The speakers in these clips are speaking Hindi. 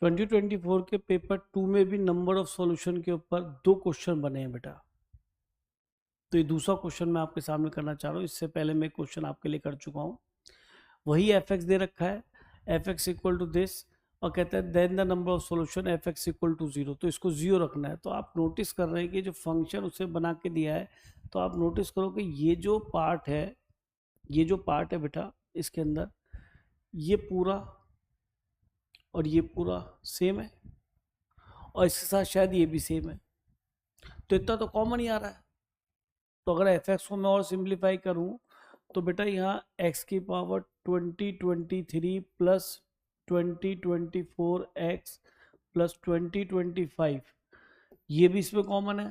2024 के पेपर 2 में भी नंबर ऑफ सॉल्यूशन के ऊपर 2 क्वेश्चन बने हैं बेटा। तो ये दूसरा क्वेश्चन मैं आपके सामने करना चाह रहा हूँ। इससे पहले मैं क्वेश्चन आपके लिए कर चुका हूँ। वही एफ एक्स दे रखा है, f x equal to this, और कहता है then the number of solution f x equal to 0। तो इसको 0 रखना है। तो आप नोटिस कर रहे हैं कि जो फंक्शन उसे बना के दिया है, तो आप नोटिस करो कि ये जो पार्ट है बेटा, इसके अंदर ये पूरा और ये पूरा सेम है, और इसके साथ शायद ये भी सेम है। तो इतना तो कॉमन ही आ रहा है। तो अगर एफ एक्स को मैं और सिंप्लीफाई करूं तो बेटा यहाँ x की पावर 2023 प्लस 2024x प्लस 2025, ये भी इसमें कॉमन है,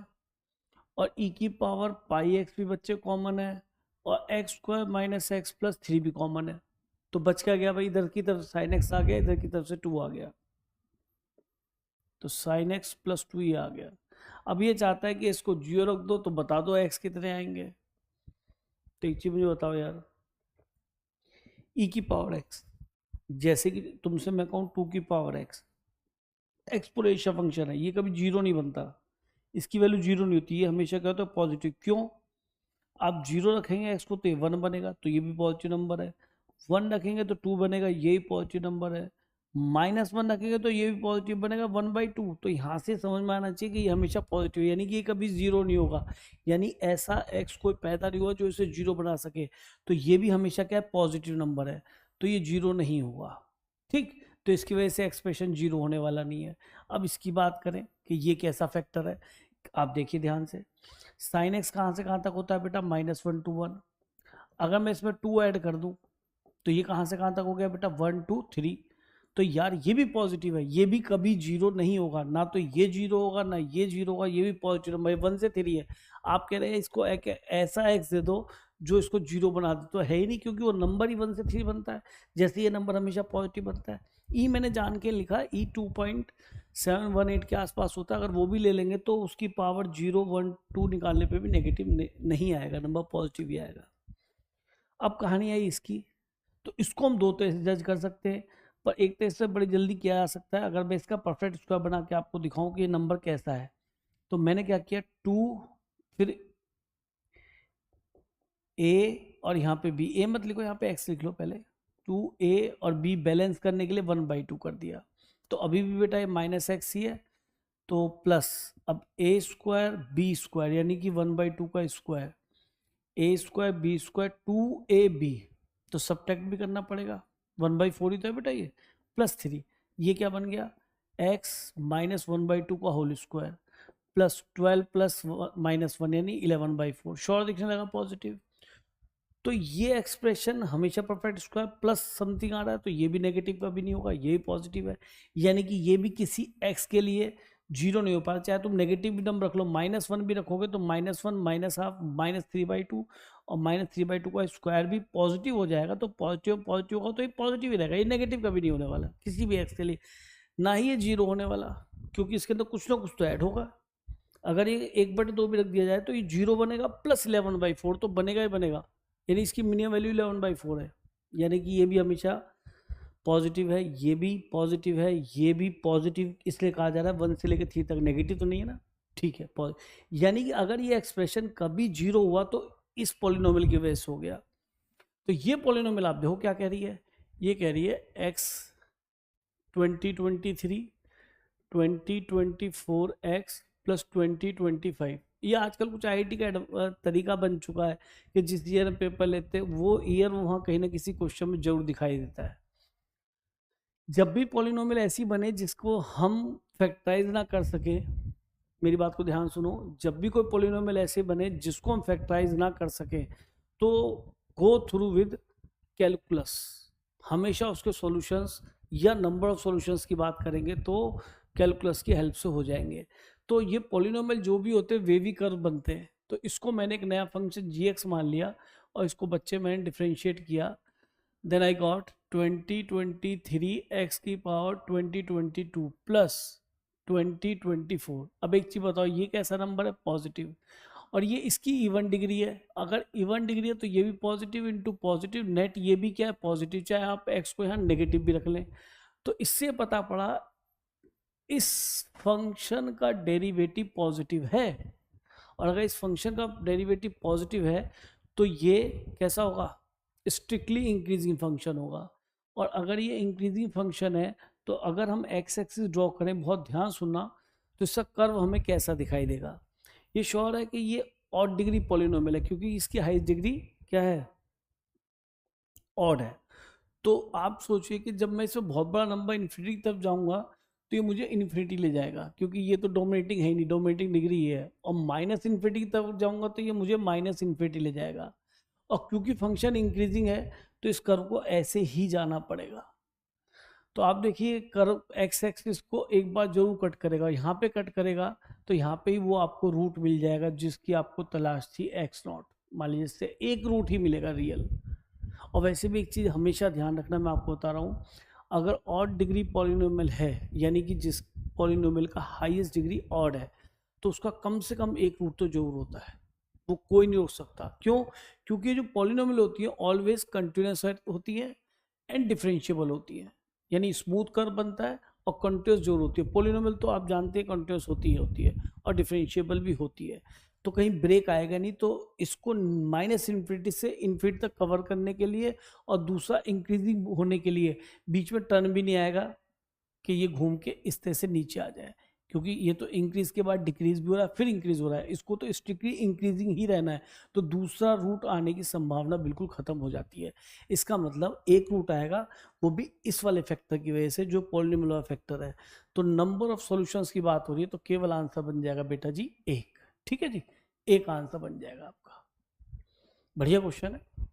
और e की पावर पाई एक्स भी बच्चे कॉमन है, और x square minus x plus 3 भी कॉमन है। तो बच क्या गया भाई, इधर की तरफ साइन एक्स आ गया, इधर की तरफ से 2 आ गया, तो साइन एक्स प्लस 2 ही आ गया। अब ये चाहता है कि इसको 0 रख दो, तो बता दो एक्स कितने आएंगे। तो एक चीज मुझे बताओ यार, ई की पावर एक्स, जैसे कि तुमसे मैं कहूँ 2 की पावर एक्स, एक्सपोनेंशियल फंक्शन है, ये कभी 0 नहीं बनता, इसकी वैल्यू 0 नहीं होती, ये हमेशा क्या होता है पॉजिटिव। क्यों? आप 0 रखेंगे एक्स को तो ये 1 बनेगा, तो ये भी पॉजिटिव नंबर है। 1 रखेंगे तो 2 बनेगा, ये भी पॉजिटिव नंबर है। -1 रखेंगे तो ये भी पॉजिटिव बनेगा 1/2। तो यहाँ से समझ में आना चाहिए कि ये हमेशा पॉजिटिव, यानी कि ये कभी 0 नहीं होगा। यानी ऐसा एक्स कोई पैदा नहीं हुआ जो इसे 0 बना सके। तो ये भी हमेशा क्या है, पॉजिटिव नंबर है, तो ये 0 नहीं होगा। ठीक, तो इसकी वजह से एक्सप्रेशन 0 होने वाला नहीं है। अब इसकी बात करें कि ये कैसा फैक्टर है, आप देखिए ध्यान से। साइन एक्स कहाँ से कहाँ तक होता है बेटा, -1 to 1। अगर मैं इसमें 2 ऐड कर दूं तो ये कहाँ से कहाँ तक हो गया बेटा, 1 2 3। तो यार ये भी पॉजिटिव है, ये भी कभी 0 नहीं होगा, ना तो ये 0 होगा ना ये 0 होगा, ये भी पॉजिटिव नंबर 1 से 3 है। आप कह रहे हैं इसको एक ऐसा एक्स दे दो जो इसको 0 बना दे, तो है ही नहीं, क्योंकि वो नंबर ही 1 से 3 बनता है, जैसे ये नंबर हमेशा पॉजिटिव बनता है। ई मैंने जान के लिखा, ई 2.718 के आसपास होता है। अगर वो भी ले लेंगे तो उसकी पावर 0 1 2 निकालने पे भी नेगेटिव नहीं आएगा, नंबर पॉजिटिव ही आएगा। अब कहानी आई इसकी, तो इसको हम 2 तरह से जज कर सकते हैं, पर एक तरह से बड़ी जल्दी किया जा सकता है। अगर मैं इसका परफेक्ट स्क्वायर बना के आपको दिखाऊं कि ये नंबर कैसा है, तो मैंने क्या किया, 2 फिर a और यहाँ पे b, a मत लिखो, यहाँ पे x लिख लो पहले, 2a और b बैलेंस करने के लिए 1/2 कर दिया। तो अभी भी बेटा ये -x ही है, तो प्लस अब a स्क्वायर b स्क्वायर, यानी कि 1/2 का square, a square b square 2ab, तो सब्ट्रैक्ट भी करना पड़ेगा, 1/4 ही तो है बेटा ये, प्लस 3, ये क्या बन गया, x -1/2 का होल स्क्वायर प्लस 12 प्लस -1 यानी 11/4। श्योर दिखने लगा पॉजिटिव। तो ये एक्सप्रेशन हमेशा परफेक्ट स्क्वायर प्लस समथिंग आ रहा है, तो ये भी नेगेटिव का भी नहीं होगा, ये भी पॉजिटिव है, यानी कि ये भी किसी x के लिए 0 नहीं हो पाता। चाहे तुम नेगेटिव भी नंबर रख लो, -1 भी रखोगे तो -1 -1/2 -3/2, और -3/2 का स्क्वायर भी पॉजिटिव हो जाएगा। तो पॉजिटिव पॉजिटिव होगा तो ये पॉजिटिव ही रहेगा, ये नेगेटिव कभी नहीं होने वाला किसी भी x के लिए, ना ही ये 0 होने वाला, क्योंकि इसके अंदर कुछ ना कुछ तो ऐड होगा। अगर ये 1/2 भी रख दिया जाए तो ये 0 बनेगा, प्लस 11/4 तो बनेगा ही बनेगा, यानी इसकी मिनिमम वैल्यू 11/4 है। यानी कि ये भी हमेशा पॉजिटिव है, ये भी पॉजिटिव है, ये भी पॉजिटिव इसलिए कहा जा रहा है 1 से लेकर 3 तक, नेगेटिव तो नहीं है ना। ठीक है, यानी कि अगर ये एक्सप्रेशन कभी 0 हुआ तो इस पॉलिनोमियल की वजह से हो गया। तो ये पॉलिनोमियल आप देखो क्या कह रही है, ये कह रही है x 2023 2024x प्लस 2025। ये आजकल कुछ आईआईटी का तरीका बन चुका है कि जिस ईयर में पेपर लेते हैं वो ईयर वहाँ कहीं ना किसी क्वेश्चन में जरूर दिखाई देता है। जब भी पॉलिनोमियल ऐसी बने जिसको हम फैक्टराइज ना कर सके, मेरी बात को ध्यान सुनो, जब भी कोई पॉलिनोमियल ऐसे बने जिसको हम फैक्टराइज ना कर सके, तो गो थ्रू विद कैलकुलस, हमेशा उसके सॉल्यूशंस या नंबर ऑफ सॉल्यूशंस की बात करेंगे तो कैलकुलस की हेल्प से हो जाएंगे। तो ये पॉलिनोमियल जो भी होते हैं वे भी कर्व बनते हैं। तो इसको मैंने एक नया फंक्शन gx मान लिया और इसको बच्चे मैंने डिफ्रेंशिएट किया, देन आई गॉट 2023 x की पावर 2022 प्लस 2024। अब एक चीज बताओ, ये कैसा नंबर है, पॉजिटिव, और ये इसकी इवन डिग्री है। अगर इवन डिग्री है तो ये भी पॉजिटिव इंटू पॉजिटिव, नेट ये भी क्या है, पॉजिटिव, चाहे आप x को यहाँ नेगेटिव भी रख लें। तो इससे पता पड़ा इस फंक्शन का डेरिवेटिव पॉजिटिव है, और अगर इस फंक्शन का डेरिवेटिव पॉजिटिव है तो ये कैसा होगा, स्ट्रिक्टली इंक्रीजिंग फंक्शन होगा। और अगर ये इंक्रीजिंग फंक्शन है तो अगर हम एक्स एक्सिस ड्रॉ करें, बहुत ध्यान सुनना, तो इसका कर्व हमें कैसा दिखाई देगा। ये श्योर है कि ये ऑड डिग्री पॉलिनोमियल है, क्योंकि इसकी हाईएस्ट डिग्री क्या है, ऑड है। तो आप सोचिए कि जब मैं इसमें बहुत बड़ा नंबर इन्फिनिटी तरफ जाऊंगा तो ये मुझे इन्फिनिटी ले जाएगा, क्योंकि ये तो डोमिनेटिंग है ही नहीं, डोमिनेटिंग डिग्री ये है। और माइनस इन्फिनिटी की तरफ जाऊंगा तो ये मुझे माइनस इन्फिनिटी ले जाएगा। और क्योंकि फंक्शन इंक्रीजिंग है तो इस कर्व को ऐसे ही जाना पड़ेगा। तो आप देखिए कर्व एक्स एक्सिस को एक बार जरूर कट करेगा, यहाँ पे कट करेगा तो यहाँ पे ही वो आपको रूट मिल जाएगा जिसकी आपको तलाश थी एक्स नॉट। मान लीजिए इससे एक रूट ही मिलेगा रियल। और वैसे भी एक चीज़ हमेशा ध्यान रखना, मैं आपको बता रहा हूँ, अगर ऑड डिग्री पॉलिनोमियल है, यानी कि जिस पॉलिनोमियल का हाईएस्ट डिग्री ऑड है, तो उसका कम से कम एक रूट तो जरूर होता है, वो कोई नहीं रोक सकता। क्यों? क्योंकि जो पॉलिनोमियल होती है ऑलवेज कंटिन्यूस होती है एंड डिफरेंशिएबल होती है, यानी स्मूथ कर्व बनता है और कंटिन्यूस जरूर होती है। पॉलिनोमियल तो आप जानते हैं कंटिन्यूस होती है और डिफरेंशिएबल भी होती है, तो कहीं ब्रेक आएगा नहीं। तो इसको माइनस इन्फिनिटी से इन्फिनिटी तक कवर करने के लिए और दूसरा इंक्रीजिंग होने के लिए बीच में टर्न भी नहीं आएगा कि ये घूम के इस तरह से नीचे आ जाए, क्योंकि ये तो इंक्रीज के बाद डिक्रीज भी हो रहा है फिर इंक्रीज हो रहा है, इसको तो स्ट्रिक्टली इंक्रीजिंग ही रहना है। तो दूसरा रूट आने की संभावना बिल्कुल खत्म हो जाती है। इसका मतलब एक रूट आएगा, वो भी इस वाले फैक्टर की वजह से जो पॉलिनोमियल वाला फैक्टर है। तो नंबर ऑफ सॉल्यूशंस की बात हो रही है तो केवल आंसर बन जाएगा बेटा जी एक। ठीक है जी, एक आंसर बन जाएगा आपका। बढ़िया क्वेश्चन है।